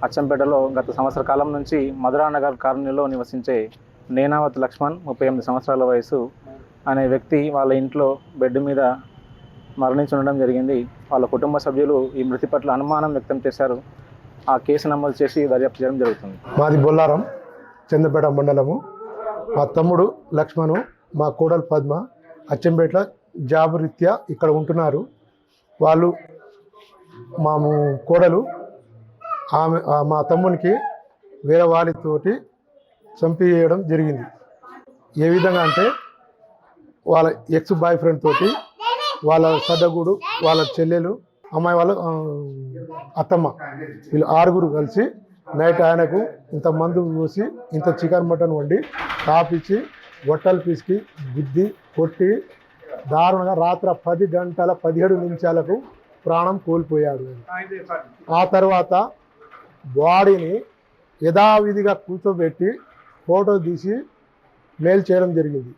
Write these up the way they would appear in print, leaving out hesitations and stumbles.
అచ్చంపేటలో గత సంవత్సర కాలం నుంచి మధురానగర్ కాలనీలో నివసించే నేనావత్ లక్ష్మణ్ 38 సంవత్సరాల వయసు అనే వ్యక్తి వాళ్ళ ఇంట్లో బెడ్ మీద మరణించి ఉండడం జరిగింది. వాళ్ళ కుటుంబ సభ్యులు ఈ మృతి పట్ల అనుమానం వ్యక్తం చేశారు. ఆ కేసు నమోదు చేసి దర్యాప్తు చేయడం జరుగుతుంది. మాది బొల్లారం, చంద్రపేట మండలము. మా తమ్ముడు లక్ష్మణు, మా కోడలు పద్మ అచ్చంపేట జాబ్ రీత్యా ఇక్కడ ఉంటున్నారు. వాళ్ళు మా కోడలు ఆమె మా తమ్మునికి వేరే వాళ్ళతోటి చంపేయడం జరిగింది. ఏ విధంగా అంటే వాళ్ళ ఎక్స్ బాయ్ ఫ్రెండ్ తోటి, వాళ్ళ సడ్డగుడు, వాళ్ళ చెల్లెలు, అమ్మాయి వాళ్ళ అత్తమ్మ, వీళ్ళు 6 కలిసి నైట్ ఆయనకు ఇంత మందు పోసి ఇంత చికెన్ మటన్ వండి తాపిచ్చి గొట్టలు పీసుకి గుద్ది కొట్టి దారుణంగా రాత్రి 10 గంటల 17 నిమిషాలకు ప్రాణం కోల్పోయాడు. ఆ తర్వాత బాడీని యథావిధిగా కూర్చోబెట్టి ఫోటో తీసి మెయిల్ చేయడం జరిగింది.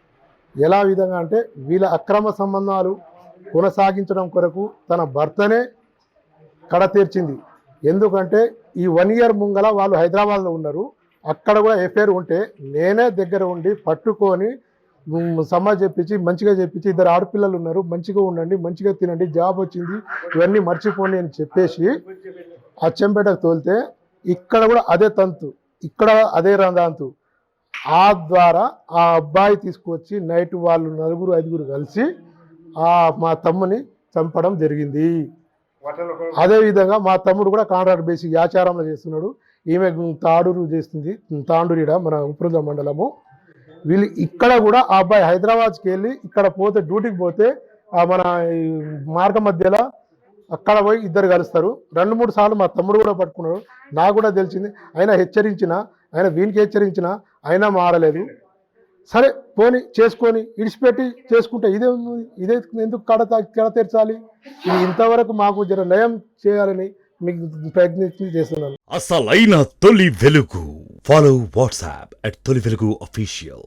ఎలా విధంగా అంటే వీళ్ళ అక్రమ సంబంధాలు కొనసాగించడం కొరకు తన భర్తనే కడతీర్చింది. ఎందుకంటే ఈ 1 ఇయర్ ముంగల వాళ్ళు హైదరాబాద్లో ఉన్నారు. అక్కడ కూడా ఎఫ్ఐఆర్ ఉంటే నేనే దగ్గర ఉండి పట్టుకొని సమాజ్ చెప్పించి మంచిగా చెప్పించి 2 ఆడపిల్లలు ఉన్నారు, మంచిగా ఉండండి, మంచిగా తినండి, జాబ్ వచ్చింది, ఇవన్నీ మర్చిపోండి అని చెప్పేసి అచ్చంపేటకు తోలితే ఇక్కడ కూడా అదే తంతు, ఇక్కడ అదే రందాంతు. ఆ ద్వారా ఆ అబ్బాయి తీసుకొచ్చి నైట్ వాళ్ళు 4-5 కలిసి మా తమ్ముని చంపడం జరిగింది. అదేవిధంగా మా తమ్ముడు కూడా కాంట్రాక్ట్ బేసిక్ ఆచారంలో చేస్తున్నాడు. ఈమె తాడూరు చేస్తుంది, తాండూరిడ మన ఉప్రుల మండలము. వీళ్ళు ఇక్కడ కూడా ఆ అబ్బాయి హైదరాబాద్కి వెళ్ళి ఇక్కడ పోతే డ్యూటీకి పోతే మన మార్గ మధ్యలో అక్కడ పోయి 2 కలుస్తారు. 2-3 సార్లు మా తమ్ముడు కూడా పట్టుకున్నాడు. నాకు కూడా తెలిసింది. ఆయన హెచ్చరించిన, ఆయన వీనికి హెచ్చరించిన, అయినా మారలేదు. సరే పోని చేసుకొని ఇడిచిపెట్టి చేసుకుంటే ఇదే ఎందుకు కడ తెరచాలి? ఇది ఇంతవరకు మాకు జర నయం చేయాలని మీకు ప్రయత్నం చేస్తున్నాను. అసలైన తొలి వెలుగు. ఫాలో వాట్సాప్ @తొలి వెలుగు official.